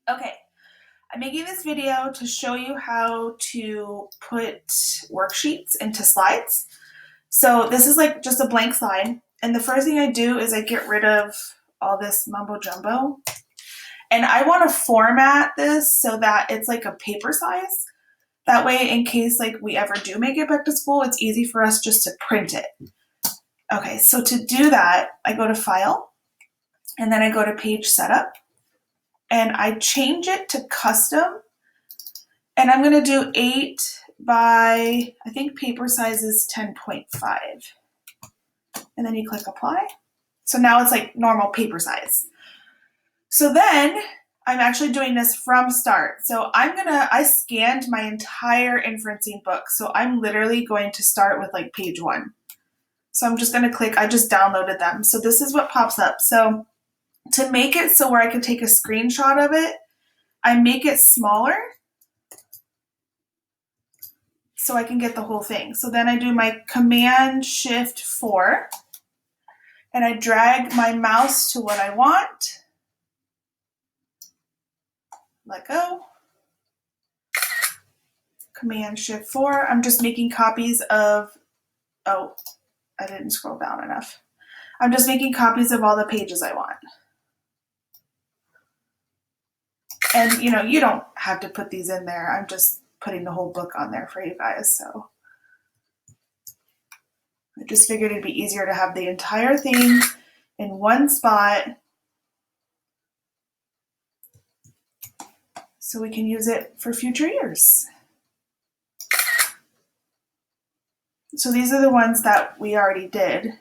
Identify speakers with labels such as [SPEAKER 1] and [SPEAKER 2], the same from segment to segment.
[SPEAKER 1] Okay, I'm making this video to show you how to put worksheets into slides. So this is like just a blank slide. And the first thing I do is I get rid of all this mumbo jumbo. And I want to format this so that it's like a paper size. That way, in case like we ever do make it back to school, it's easy for us just to print it. Okay, so to do that, I go to File, and then I go to Page Setup, and I change it to Custom, and I'm gonna do 8 by, I think paper size is 10.5. And then you click Apply. So now it's like normal paper size. So then I'm actually doing this from start. So I scanned my entire inferencing book. So I'm literally going to start with like page 1. So I'm just gonna click, I just downloaded them. So this is what pops up. So to make it so where I can take a screenshot of it, I make it smaller so I can get the whole thing. So then I do my Command-Shift-4, and I drag my mouse to what I want. Let go. Command-Shift-4. I'm just making copies of, oh, I didn't scroll down enough. I'm just making copies of all the pages I want. And you don't have to put these in there. I'm just putting the whole book on there for you guys. So I just figured it'd be easier to have the entire thing in one spot so we can use it for future years. So these are the ones that we already did.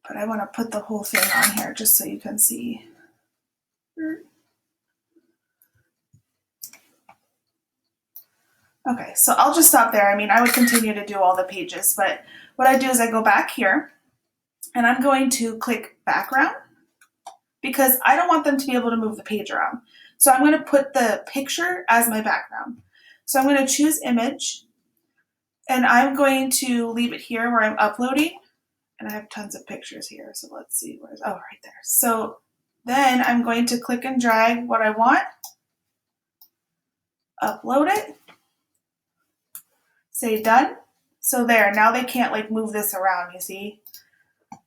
[SPEAKER 1] But I want to put the whole thing on here just so you can see. Okay, so I'll just stop there. I mean, I would continue to do all the pages, but what I do is I go back here and I'm going to click background because I don't want them to be able to move the page around. So I'm going to put the picture as my background. So I'm going to choose image and I'm going to leave it here where I'm uploading. And I have tons of pictures here. So let's see, where's, oh, right there. So then I'm going to click and drag what I want, upload it, say done. So there, now they can't like move this around, you see?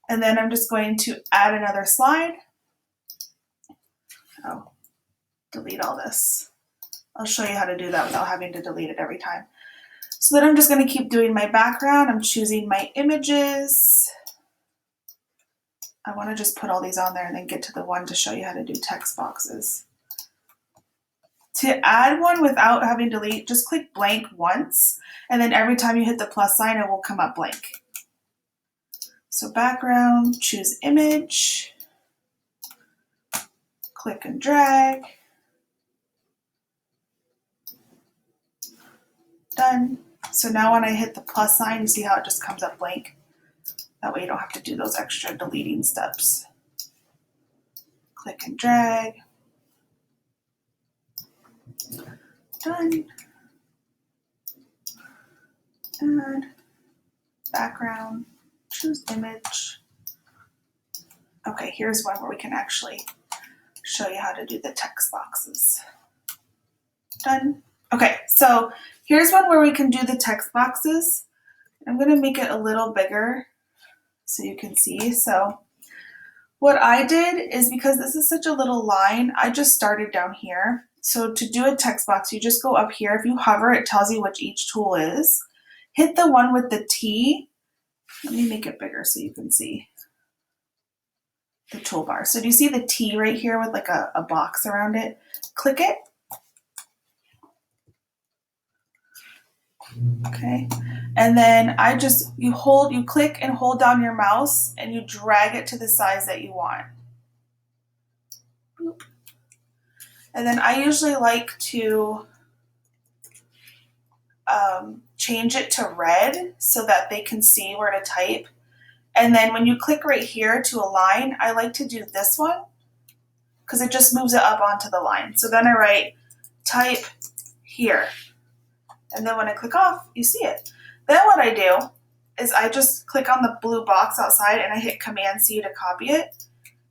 [SPEAKER 1] And then I'm just going to add another slide. Oh, delete all this. I'll show you how to do that without having to delete it every time. So then I'm just going to keep doing my background. I'm choosing my images. I want to just put all these on there and then get to the one to show you how to do text boxes. To add one without having to delete, just click blank once, and then every time you hit the plus sign, it will come up blank. So background, choose image, click and drag, done. So now when I hit the plus sign, you see how it just comes up blank? That way you don't have to do those extra deleting steps. Click and drag. Done. Add background, choose image. Okay, here's one where we can actually show you how to do the text boxes. Done. Okay, so here's one where we can do the text boxes. I'm going to make it a little bigger so you can see. So what I did is, because this is such a little line, I just started down here. So to do a text box, you just go up here. If you hover, it tells you which each tool is. Hit the one with the T. Let me make it bigger so you can see the toolbar. So do you see the T right here with like a box around it? Click it. Okay. And then you click and hold down your mouse and you drag it to the size that you want. Boop. And then I usually like to change it to red so that they can see where to type. And then when you click right here to align, I like to do this one because it just moves it up onto the line. So then I write type here. And then when I click off, you see it. Then what I do is I just click on the blue box outside and I hit Command-C to copy it,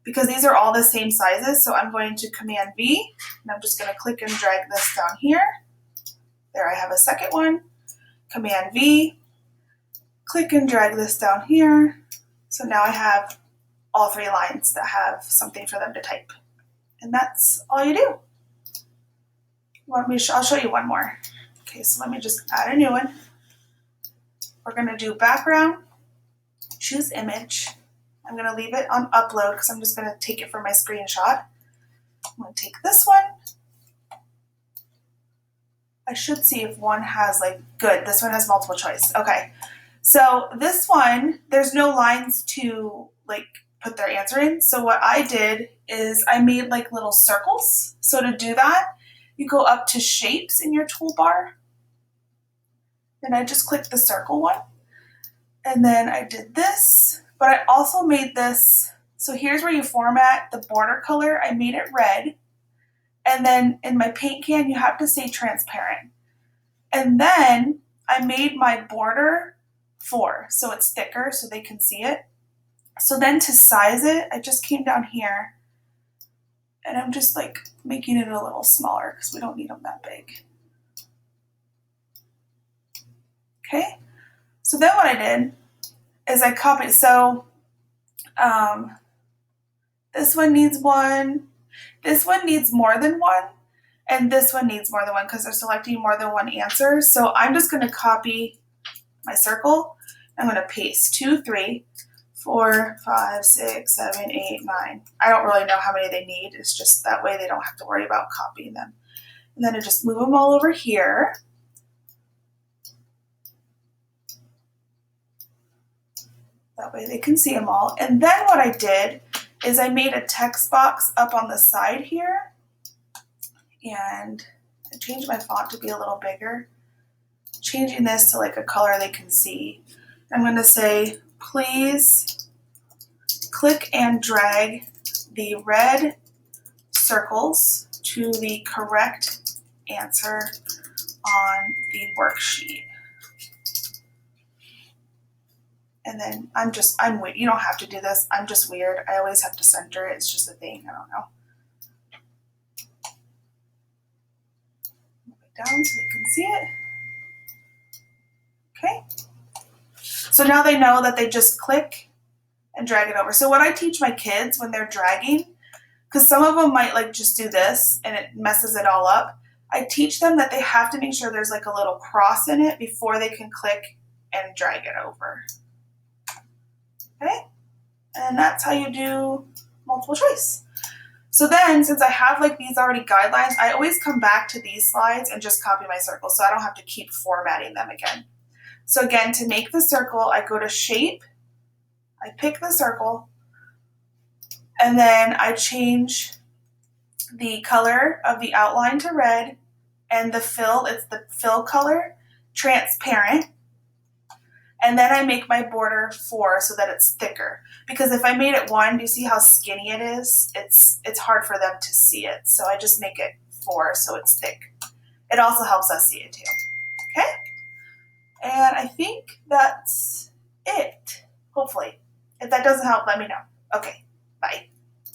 [SPEAKER 1] because these are all the same sizes. So I'm going to Command V, and I'm just going to click and drag this down here. There, I have a second one. Command V, click and drag this down here. So now I have all 3 lines that have something for them to type. And that's all you do. I'll show you one more. Okay, so let me just add a new one. We're going to do background, choose image. I'm going to leave it on upload because I'm just going to take it for my screenshot. I'm going to take this one. I should see if one has good, this one has multiple choice. Okay, so this one, there's no lines to put their answer in. So what I did is I made little circles. So to do that, you go up to shapes in your toolbar. And I just clicked the circle one. And then I did this, but I also made this. So here's where you format the border color. I made it red. And then in my paint can, you have to say transparent. And then I made my border 4, so it's thicker so they can see it. So then to size it, I just came down here and I'm just making it a little smaller because we don't need them that big. Okay, so then what I did is I copied, so this one needs one, this one needs more than one, and this one needs more than one because they're selecting more than one answer. So I'm just going to copy my circle. I'm going to paste 2, 3, 4, 5, 6, 7, 8, 9. I don't really know how many they need. It's just that way they don't have to worry about copying them. And then I just move them all over here. That way they can see them all. And then what I did is I made a text box up on the side here. And I changed my font to be a little bigger. Changing this to a color they can see. I'm going to say, please click and drag the red circles to the correct answer on the worksheet. And then I'm weird. You don't have to do this. I'm just weird. I always have to center it. It's just a thing. I don't know. Move it down so they can see it. Okay. So now they know that they just click and drag it over. So what I teach my kids when they're dragging, because some of them might just do this and it messes it all up, I teach them that they have to make sure there's a little cross in it before they can click and drag it over. Okay, and that's how you do multiple choice. So then, since I have these already guidelines, I always come back to these slides and just copy my circles so I don't have to keep formatting them again. So again, to make the circle, I go to shape, I pick the circle, and then I change the color of the outline to red, and the fill, it's the fill color, transparent. And then I make my border 4 so that it's thicker. Because if I made it 1, do you see how skinny it is? It's hard for them to see it. So I just make it 4 so it's thick. It also helps us see it too. Okay? And I think that's it, hopefully. If that doesn't help, let me know. Okay, bye.